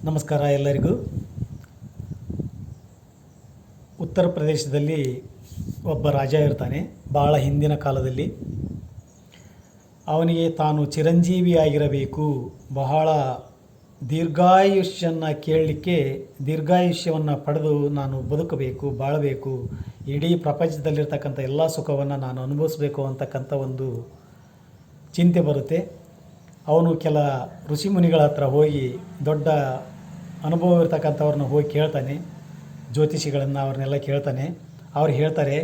ನಮಸ್ಕಾರ ಎಲ್ಲರಿಗೂ. ಉತ್ತರ ಪ್ರದೇಶದಲ್ಲಿ ಒಬ್ಬ ರಾಜ ಇರ್ತಾನೆ. ಭಾಳ ಹಿಂದಿನ ಕಾಲದಲ್ಲಿ ಅವನಿಗೆ ತಾನು ಚಿರಂಜೀವಿಯಾಗಿರಬೇಕು, ಬಹಳ ದೀರ್ಘಾಯುಷ್ಯವನ್ನು ಕೇಳಲಿಕ್ಕೆ, ದೀರ್ಘಾಯುಷ್ಯವನ್ನು ಪಡೆದು ನಾನು ಬದುಕಬೇಕು, ಬಾಳಬೇಕು, ಇಡೀ ಪ್ರಪಂಚದಲ್ಲಿರ್ತಕ್ಕಂಥ ಎಲ್ಲ ಸುಖವನ್ನು ನಾನು ಅನುಭವಿಸಬೇಕು ಅಂತಕ್ಕಂಥ ಒಂದು ಚಿಂತೆ ಬರುತ್ತೆ. ಅವನು ಕೆಲ ಋಷಿಮುನಿಗಳ ಹತ್ರ ಹೋಗಿ, ದೊಡ್ಡ ಅನುಭವ ಇರ್ತಕ್ಕಂಥವ್ರನ್ನ ಹೋಗಿ ಕೇಳ್ತಾನೆ, ಜ್ಯೋತಿಷಿಗಳನ್ನು ಅವ್ರನ್ನೆಲ್ಲ ಕೇಳ್ತಾನೆ. ಅವ್ರು ಹೇಳ್ತಾರೆ,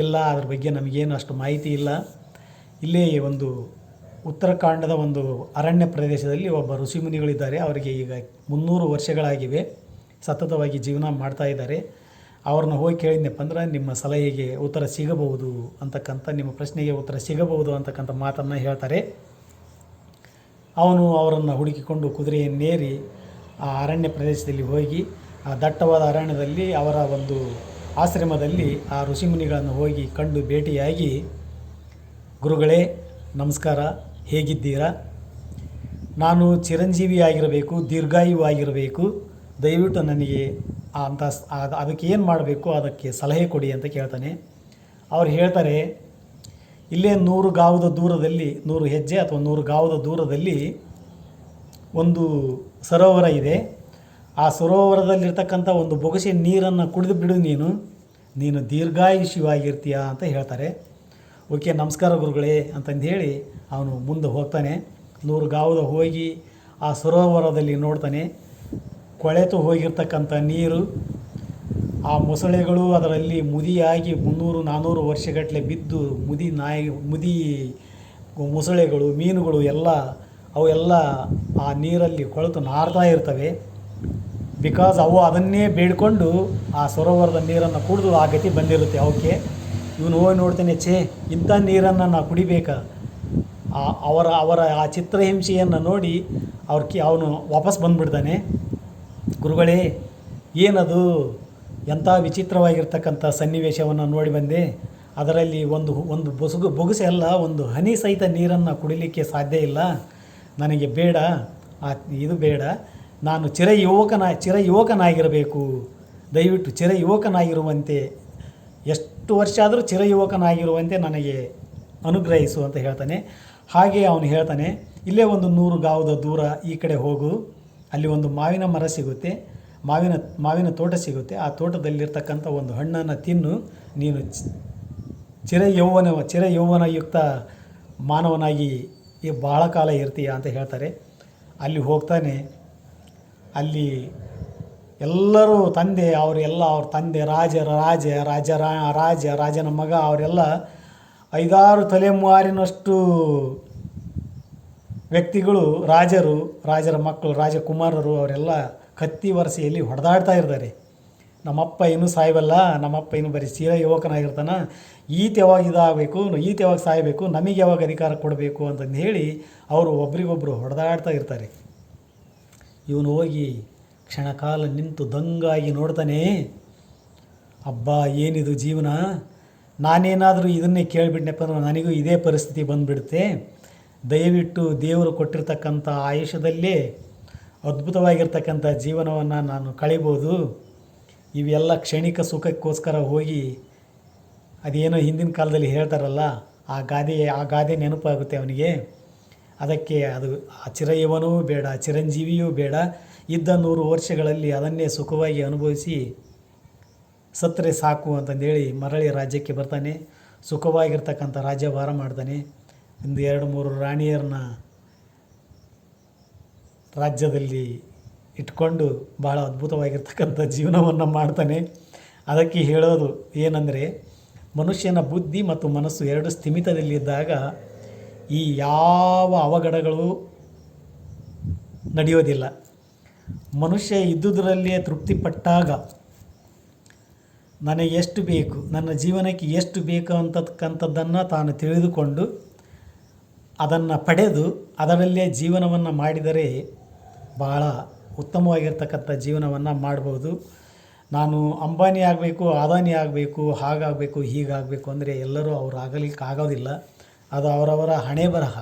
ಇಲ್ಲ, ಅದ್ರ ಬಗ್ಗೆ ನಮಗೇನು ಅಷ್ಟು ಮಾಹಿತಿ ಇಲ್ಲ. ಇಲ್ಲೇ ಒಂದು ಉತ್ತರಾಖಂಡದ ಒಂದು ಅರಣ್ಯ ಪ್ರದೇಶದಲ್ಲಿ ಒಬ್ಬ ಋಷಿಮುನಿಗಳಿದ್ದಾರೆ. ಅವರಿಗೆ ಈಗ 300 ವರ್ಷಗಳಾಗಿವೆ, ಸತತವಾಗಿ ಜೀವನ ಮಾಡ್ತಾ ಇದ್ದಾರೆ. ಅವ್ರನ್ನ ಹೋಗಿ ಕೇಳಿದ್ನಪ್ಪ ಅಂದ್ರೆ ನಿಮ್ಮ ಸಲಹೆಗೆ ಉತ್ತರ ಸಿಗಬಹುದು ಅಂತಕ್ಕಂಥ, ನಿಮ್ಮ ಪ್ರಶ್ನೆಗೆ ಉತ್ತರ ಸಿಗಬಹುದು ಅಂತಕ್ಕಂಥ ಮಾತನ್ನು ಹೇಳ್ತಾರೆ. ಅವನು ಅವರನ್ನು ಹುಡುಕಿಕೊಂಡು ಕುದುರೆಯನ್ನೇರಿ ಆ ಅರಣ್ಯ ಪ್ರದೇಶದಲ್ಲಿ ಹೋಗಿ, ಆ ದಟ್ಟವಾದ ಅರಣ್ಯದಲ್ಲಿ ಅವರ ಒಂದು ಆಶ್ರಮದಲ್ಲಿ ಆ ಋಷಿಮುನಿಗಳನ್ನು ಹೋಗಿ ಕಂಡು ಭೇಟಿಯಾಗಿ, ಗುರುಗಳೇ ನಮಸ್ಕಾರ, ಹೇಗಿದ್ದೀರಾ? ನಾನು ಚಿರಂಜೀವಿಯಾಗಿರಬೇಕು, ದೀರ್ಘಾಯುವಾಗಿರಬೇಕು, ದಯವಿಟ್ಟು ನನಗೆ ಅದಕ್ಕೆ ಏನು ಮಾಡಬೇಕು, ಅದಕ್ಕೆ ಸಲಹೆ ಕೊಡಿ ಅಂತ ಕೇಳ್ತಾನೆ. ಅವ್ರು ಹೇಳ್ತಾರೆ, ಇಲ್ಲೇ 100 ಗಾವದ ದೂರದಲ್ಲಿ, 100 ಹೆಜ್ಜೆ ಅಥವಾ 100 ಗಾವದ ದೂರದಲ್ಲಿ ಒಂದು ಸರೋವರ ಇದೆ. ಆ ಸರೋವರದಲ್ಲಿರ್ತಕ್ಕಂಥ ಒಂದು ಬೊಗಸೆ ನೀರನ್ನು ಕುಡಿದು ಬಿಡು, ನೀನು ದೀರ್ಘಾಯುಷ್ಯವಾಗಿರ್ತೀಯ ಅಂತ ಹೇಳ್ತಾರೆ. ಓಕೆ, ನಮಸ್ಕಾರ ಗುರುಗಳೇ ಅಂತಂದು ಹೇಳಿ ಅವನು ಮುಂದೆ ಹೋಗ್ತಾನೆ. 100 ಗಾವದ ಹೋಗಿ ಆ ಸರೋವರದಲ್ಲಿ ನೋಡ್ತಾನೆ. ಕೊಳೆತು ಹೋಗಿರ್ತಕ್ಕಂಥ ನೀರು, ಆ ಮೊಸಳೆಗಳು ಅದರಲ್ಲಿ ಮುದಿಯಾಗಿ 300-400 ವರ್ಷಗಟ್ಟಲೆ ಬಿದ್ದು ಮುದಿ ಮೊಸಳೆಗಳು, ಮೀನುಗಳು ಅವೆಲ್ಲ ಆ ನೀರಲ್ಲಿ ಕೊಳೆತು ನಾರ್ತಾ ಇರ್ತವೆ. ಬಿಕಾಸ್ ಅವು ಅದನ್ನೇ ಬೇಡಿಕೊಂಡು ಆ ಸರೋವರದ ನೀರನ್ನು ಕುಡಿದು ಆ ಗತಿ ಬಂದಿರುತ್ತೆ ಅವಕ್ಕೆ. ಇವನು ಹೋಗಿ ನೋಡ್ತಾನೆ, ಇಂಥ ನೀರನ್ನು ನಾವು ಕುಡಿಬೇಕಾ? ಅವರ ಆ ಚಿತ್ರಹಿಂಸೆಯನ್ನು ನೋಡಿ ಅವನು ವಾಪಸ್ ಬಂದುಬಿಡ್ತಾನೆ. ಗುರುಗಳೇ, ಏನದು, ಎಂಥ ವಿಚಿತ್ರವಾಗಿರ್ತಕ್ಕಂಥ ಸನ್ನಿವೇಶವನ್ನು ನೋಡಿ ಬಂದೆ. ಅದರಲ್ಲಿ ಒಂದು ಬೊಗಸೆ ಅಲ್ಲ, ಒಂದು ಹನಿ ಸಹಿತ ನೀರನ್ನು ಕುಡಿಲಿಕ್ಕೆ ಸಾಧ್ಯ ಇಲ್ಲ. ನನಗೆ ಬೇಡ, ಇದು ಬೇಡ. ನಾನು ಚಿರಯುವಕನಾಗಿರಬೇಕು, ದಯವಿಟ್ಟು ಚಿರಯುವಕನಾಗಿರುವಂತೆ, ಎಷ್ಟು ವರ್ಷ ಆದರೂ ಚಿರಯುವಕನಾಗಿರುವಂತೆ ನನಗೆ ಅನುಗ್ರಹಿಸು ಅಂತ ಹೇಳ್ತಾನೆ. ಹಾಗೆ ಅವನು ಹೇಳ್ತಾನೆ, ಇಲ್ಲೇ ಒಂದು 100 ಗಾವದ ದೂರ ಈ ಕಡೆ ಹೋಗು, ಅಲ್ಲಿ ಒಂದು ಮಾವಿನ ಮರ ಸಿಗುತ್ತೆ, ಮಾವಿನ ತೋಟ ಸಿಗುತ್ತೆ. ಆ ತೋಟದಲ್ಲಿರ್ತಕ್ಕಂಥ ಒಂದು ಹಣ್ಣನ್ನು ತಿನ್ನು, ನೀನು ಚಿರಯೌವನಯುಕ್ತ ಮಾನವನಾಗಿ ಬಹಳ ಕಾಲ ಇರ್ತೀಯ ಅಂತ ಹೇಳ್ತಾರೆ. ಅಲ್ಲಿ ಹೋಗ್ತಾನೆ. ಅಲ್ಲಿ ಎಲ್ಲರೂ ಅವ್ರ ತಂದೆ ರಾಜನ ಮಗ, ಅವರೆಲ್ಲ 5-6 ತಲೆಮಾರಿನಷ್ಟು ವ್ಯಕ್ತಿಗಳು, ರಾಜರ ಮಕ್ಕಳು, ರಾಜಕುಮಾರರು, ಅವರೆಲ್ಲ ಕತ್ತಿ ವರಸೆಯಲ್ಲಿ ಹೊಡೆದಾಡ್ತಾ ಇರ್ತಾರೆ. ನಮ್ಮಪ್ಪ ಇನ್ನೂ ಸಾಯ್ವಲ್ಲ, ನಮ್ಮಪ್ಪ ಇನ್ನೂ ಬರೀ ಯುವಕನಾಗಿರ್ತಾನೆ, ಈತ ಯಾವಾಗ ಇದಾಗಬೇಕು, ಈತ ಯಾವಾಗ ಸಾಯಬೇಕು, ನಮಗೆ ಯಾವಾಗ ಅಧಿಕಾರ ಕೊಡಬೇಕು ಅಂತಂದು ಹೇಳಿ ಅವರು ಒಬ್ರಿಗೊಬ್ಬರು ಹೊಡೆದಾಡ್ತಾ ಇರ್ತಾರೆ. ಇವನು ಹೋಗಿ ಕ್ಷಣಕಾಲ ನಿಂತು ದಂಗಾಗಿ ನೋಡ್ತಾನೆ. ಅಬ್ಬಾ, ಏನಿದು ಜೀವನ, ನಾನೇನಾದರೂ ಇದನ್ನೇ ಕೇಳಿಬಿಟ್ನಪ್ಪ ಅಂದ್ರೆ ನನಗೂ ಇದೇ ಪರಿಸ್ಥಿತಿ ಬಂದುಬಿಡುತ್ತೆ. ದಯವಿಟ್ಟು ದೇವರು ಕೊಟ್ಟಿರ್ತಕ್ಕಂಥ ಆಯುಷ್ಯದಲ್ಲೇ ಅದ್ಭುತವಾಗಿರ್ತಕ್ಕಂಥ ಜೀವನವನ್ನು ನಾನು ಕಳಿಬೋದು. ಇವೆಲ್ಲ ಕ್ಷಣಿಕ ಸುಖಕ್ಕೋಸ್ಕರ ಹೋಗಿ, ಅದೇನೋ ಹಿಂದಿನ ಕಾಲದಲ್ಲಿ ಹೇಳ್ತಾರಲ್ಲ, ಆ ಗಾದೆ ನೆನಪಾಗುತ್ತೆ ಅವನಿಗೆ. ಅದಕ್ಕೆ ಅದು ಚಿರಯುವನೂ ಬೇಡ, ಚಿರಂಜೀವಿಯೂ ಬೇಡ. ಇದ್ದ 100 ವರ್ಷಗಳಲ್ಲಿ ಅದನ್ನೇ ಸುಖವಾಗಿ ಅನುಭವಿಸಿ ಸತ್ತರೆ ಸಾಕು ಅಂತಂದೇಳಿ ಮರಳಿ ರಾಜ್ಯಕ್ಕೆ ಬರ್ತಾನೆ. ಸುಖವಾಗಿರ್ತಕ್ಕಂಥ ರಾಜ್ಯಭಾರ ಮಾಡ್ತಾನೆ. 1-2-3 ರಾಣಿಯರನ್ನ ರಾಜ್ಯದಲ್ಲಿ ಇಟ್ಕೊಂಡು ಭಾಳ ಅದ್ಭುತವಾಗಿರ್ತಕ್ಕಂಥ ಜೀವನವನ್ನು ಮಾಡ್ತಾನೆ. ಅದಕ್ಕೆ ಹೇಳೋದು ಏನಂದರೆ, ಮನುಷ್ಯನ ಬುದ್ಧಿ ಮತ್ತು ಮನಸ್ಸು 2 ಸ್ಥಿಮಿತದಲ್ಲಿದ್ದಾಗ ಈ ಯಾವ ಅವಘಡಗಳು ನಡೆಯೋದಿಲ್ಲ. ಮನುಷ್ಯ ಇದ್ದುದರಲ್ಲಿಯೇ ತೃಪ್ತಿಪಟ್ಟಾಗ, ನನಗೆ ಎಷ್ಟು ಬೇಕು, ನನ್ನ ಜೀವನಕ್ಕೆ ಎಷ್ಟು ಬೇಕು ಅಂತಕ್ಕಂಥದ್ದನ್ನು ತಾನು ತಿಳಿದುಕೊಂಡು ಅದನ್ನು ಪಡೆದು ಅದರಲ್ಲೇ ಜೀವನವನ್ನು ಮಾಡಿದರೆ ಭಾಳ ಉತ್ತಮವಾಗಿರ್ತಕ್ಕಂಥ ಜೀವನವನ್ನು ಮಾಡ್ಬೋದು. ನಾನು ಅಂಬಾನಿ ಆಗಬೇಕು, ಅದಾನಿ ಆಗಬೇಕು, ಹಾಗಾಗಬೇಕು, ಹೀಗಾಗಬೇಕು ಅಂದರೆ ಎಲ್ಲರೂ ಅವ್ರು ಆಗಲಿಕ್ಕೆ ಆಗೋದಿಲ್ಲ. ಅದು ಅವರವರ ಹಣೆ ಬರಹ.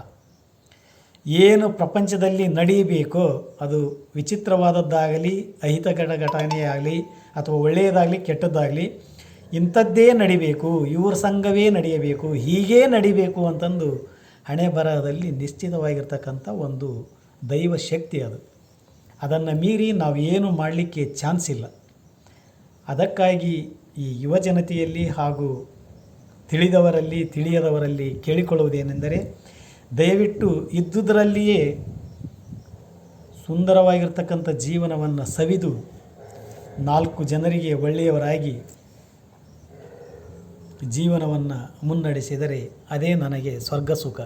ಏನು ಪ್ರಪಂಚದಲ್ಲಿ ನಡೆಯಬೇಕೋ ಅದು ವಿಚಿತ್ರವಾದದ್ದಾಗಲಿ ಅಹಿತಕರ ಘಟನೆ ಆಗಲಿ ಅಥವಾ ಒಳ್ಳೆಯದಾಗಲಿ ಕೆಟ್ಟದ್ದಾಗಲಿ ಇಂಥದ್ದೇ ನಡಿಬೇಕು, ಇವ್ರ ಸಂಘವೇ ನಡೆಯಬೇಕು, ಹೀಗೇ ನಡಿಬೇಕು ಅಂತಂದು ಹಣೆ ಬರಹದಲ್ಲಿ ನಿಶ್ಚಿತವಾಗಿರ್ತಕ್ಕಂಥ ಒಂದು ದೈವ ಶಕ್ತಿ ಅದು. ಅದನ್ನು ಮೀರಿ ನಾವು ಏನು ಮಾಡಲಿಕ್ಕೆ ಚಾನ್ಸ್ ಇಲ್ಲ. ಅದಕ್ಕಾಗಿ ಈ ಯುವ ಜನತೆಯಲ್ಲಿ ಹಾಗೂ ತಿಳಿದವರಲ್ಲಿ ತಿಳಿಯದವರಲ್ಲಿ ಕೇಳಿಕೊಳ್ಳುವುದೇನೆಂದರೆ, ದಯವಿಟ್ಟು ಇದ್ದುದರಲ್ಲಿಯೇ ಸುಂದರವಾಗಿರ್ತಕ್ಕಂಥ ಜೀವನವನ್ನು ಸವಿದು 4 ಜನರಿಗೆ ಒಳ್ಳೆಯವರಾಗಿ ಜೀವನವನ್ನು ಮುನ್ನಡೆಸಿದರೆ ಅದೇ ನನಗೆ ಸ್ವರ್ಗ ಸುಖ.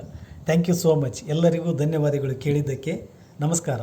Thank you so much. ಎಲ್ಲರಿಗೂ ಧನ್ಯವಾದಗಳು ಕೇಳಿದ್ದಕ್ಕೆ. ನಮಸ್ಕಾರ.